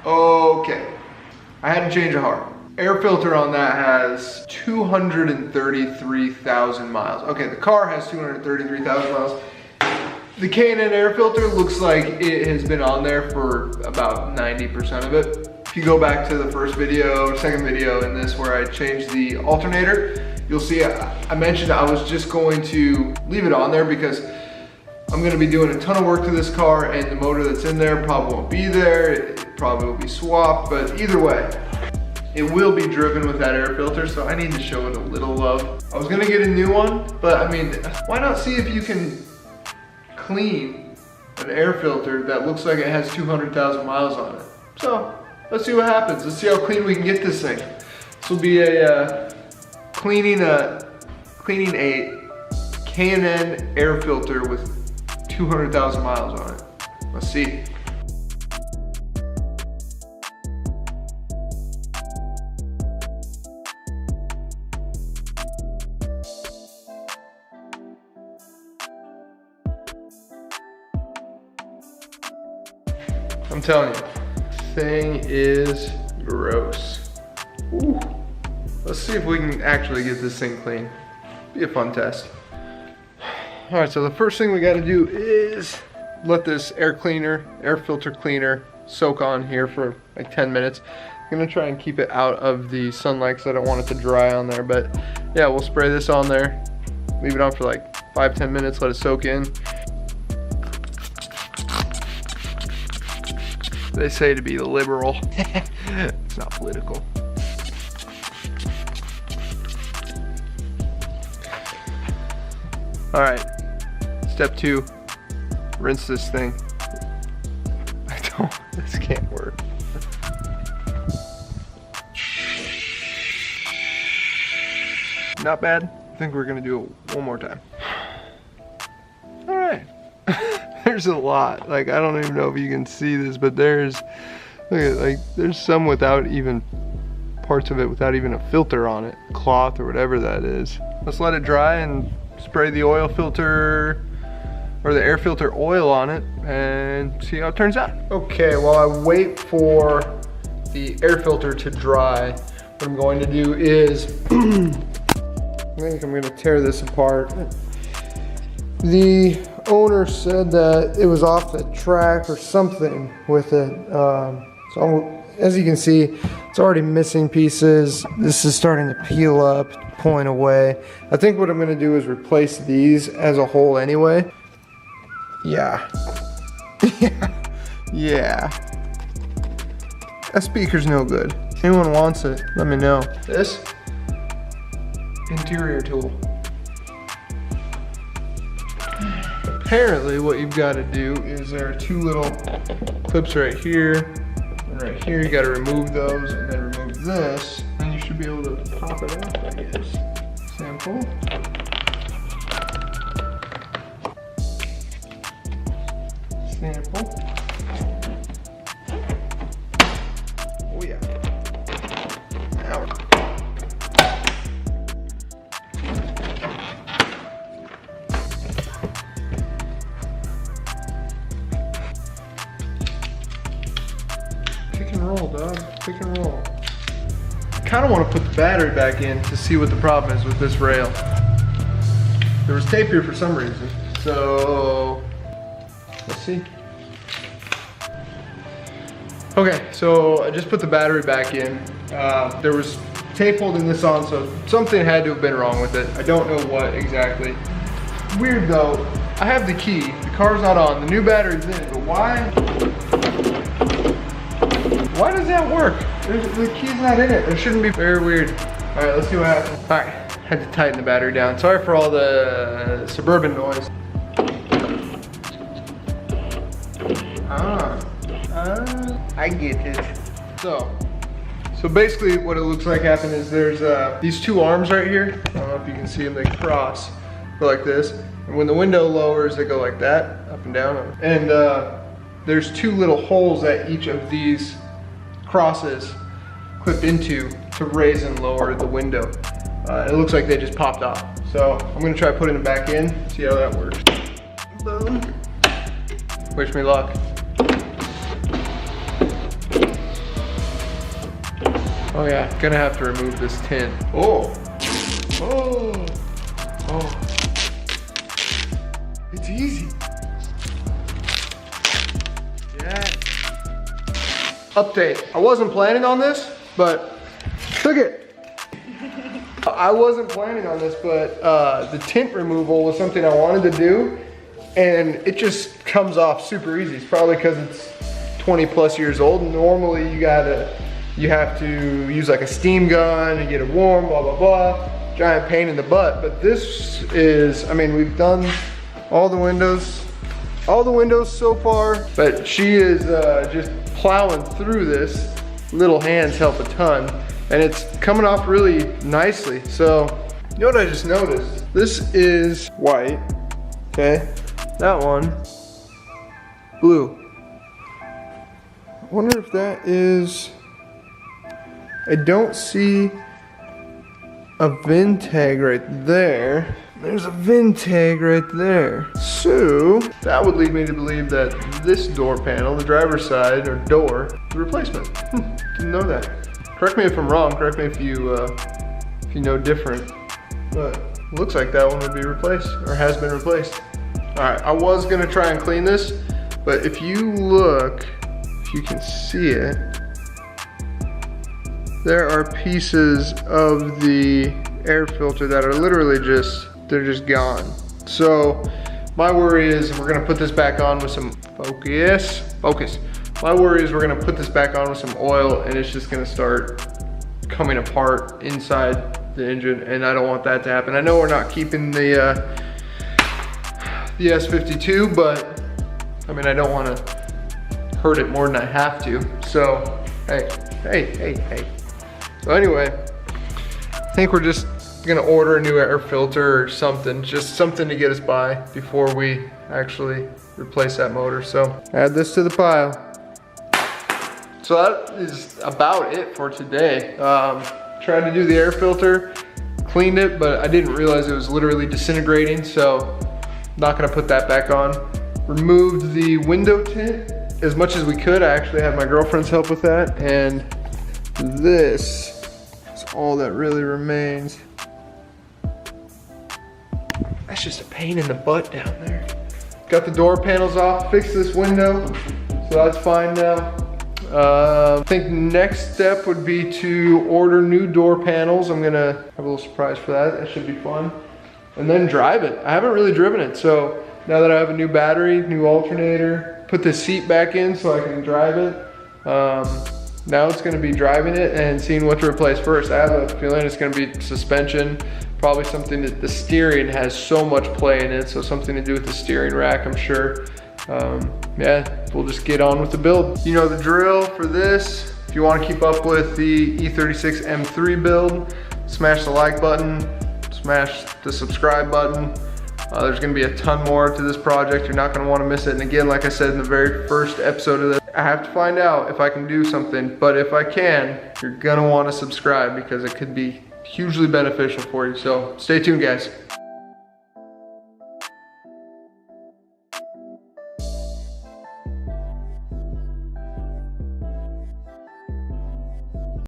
Okay, I had to change a heart. Air filter on that has 233,000 miles. Okay, the car has 233,000 miles. The K&N Airfilter looks like it has been on there for about 90% of it. If you go back to the first video, second video in this where I changed the alternator, you'll see I mentioned I was just going to leave it on there because I'm gonna be doing a ton of work to this car and the motor that's in there probably won't be there. It probably will be swapped, but either way, it will be driven with that air filter, so I need to show it a little love. I was gonna get a new one, but I mean, why not see if you can clean an air filter that looks like it has 200,000 miles on it. So let's see what happens. Let's see how clean we can get this thing. This will be a cleaning a K&N air filter with 200,000 miles on it. Let's see. I'm telling you, this thing is gross. Ooh. Let's see if we can actually get this thing clean. Be a fun test. All right, so the first thing we gotta do is let this air filter cleaner soak on here for like 10 minutes. I'm gonna try and keep it out of the sunlight because I don't want it to dry on there, but yeah, we'll spray this on there, leave it on for like 5-10 minutes, let it soak in. They say to be liberal. It's not political. All right, step 2, rinse this thing. This can't work. Not bad. I think we're gonna do it one more time. All right. There's a lot. Like, I don't even know if you can see this, but there's, look at, like, there's some without even, parts of it without even a filter on it, cloth or whatever that is. Let's let it dry and spray the oil filter, or the air filter oil on it, and see how it turns out. Okay, while I wait for the air filter to dry, what I'm going to do is, I think I'm gonna tear this apart. The owner said that it was off the track or something with it. So as you can see, it's already missing pieces. This is starting to peel up, pulling away. I think what I'm gonna do is replace these as a whole anyway. Yeah. Yeah. That speaker's no good. If anyone wants it, let me know. This interior tool. Apparently what you've got to do is there are 2 little clips right here and right here. You got to remove those and then remove this, and you should be able to pop it off, I guess. Sample. Sample. Oh yeah. Now. Pick and roll, dog. Pick and roll. I kind of want to put the battery back in to see what the problem is with this rail. There was tape here for some reason, so let's see. Okay, so I just put the battery back in. There was tape holding this on, so something had to have been wrong with it. I don't know what exactly. Weird though, I have the key, the car's not on, the new battery's in, but why does that work? The key's not in it. It shouldn't be. Very weird. All right, let's see what happens. All right, had to tighten the battery down. Sorry for all the Suburban noise. I get it. So basically what it looks like happened is there's these 2 arms right here. I don't know if you can see them, they cross, go like this. And when the window lowers, they go like that, up and down. And there's 2 little holes that each of these crosses clip into to raise and lower the window. It looks like they just popped off. So I'm gonna try putting them back in, see how that works. Boom. Wish me luck. Oh yeah, gonna have to remove this tint. Oh, oh, oh. It's easy. Yeah. Update. I wasn't planning on this, but look it. I wasn't planning on this, but the tint removal was something I wanted to do, and it just comes off super easy. It's probably because it's 20 plus years old. Normally you have to use like a steam gun and get it warm, blah, blah, blah. Giant pain in the butt. But this is, I mean, we've done all the windows so far, but she is just plowing through this. Little hands help a ton, and it's coming off really nicely. So, you know what I just noticed? This is white, okay? That one, blue. I wonder if that is, I don't see a VIN tag right there. There's a VIN tag right there. So, that would lead me to believe that this door panel, the driver's side or door, the replacement. Didn't know that. Correct me if I'm wrong, correct me if you know different. But it looks like that one would be replaced, or has been replaced. All right, I was gonna try and clean this, but if you look, if you can see it, there are pieces of the air filter that are literally they're just gone. So my worry is we're gonna put this back on with some, focus. My worry is we're gonna put this back on with some oil and it's just gonna start coming apart inside the engine, and I don't want that to happen. I know we're not keeping the S52, but I mean, I don't wanna hurt it more than I have to. So, hey. So anyway, I think we're just gonna order a new air filter or something, just something to get us by before we actually replace that motor. So add this to the pile. So that is about it for today. Tried to do the air filter, cleaned it, but I didn't realize it was literally disintegrating, so not gonna put that back on. Removed the window tint as much as we could. I actually had my girlfriend's help with that, and this is all that really remains. That's just a pain in the butt down there. Got the door panels off, fixed this window, so that's fine now. I think next step would be to order new door panels. I'm gonna have a little surprise for that. That should be fun. And then drive it. I haven't really driven it, so now that I have a new battery, new alternator, put the seat back in so I can drive it. Now it's gonna be driving it and seeing what to replace first. I have a feeling it's gonna be suspension, probably something that the steering has so much play in it, so something to do with the steering rack, I'm sure. Yeah, we'll just get on with the build. You know the drill for this. If you wanna keep up with the E36 M3 build, smash the like button, smash the subscribe button. There's gonna be a ton more to this project. You're not gonna wanna miss it. And again, like I said in the very first episode of this, I have to find out if I can do something, but if I can, you're gonna wanna subscribe because it could be hugely beneficial for you. So stay tuned, guys.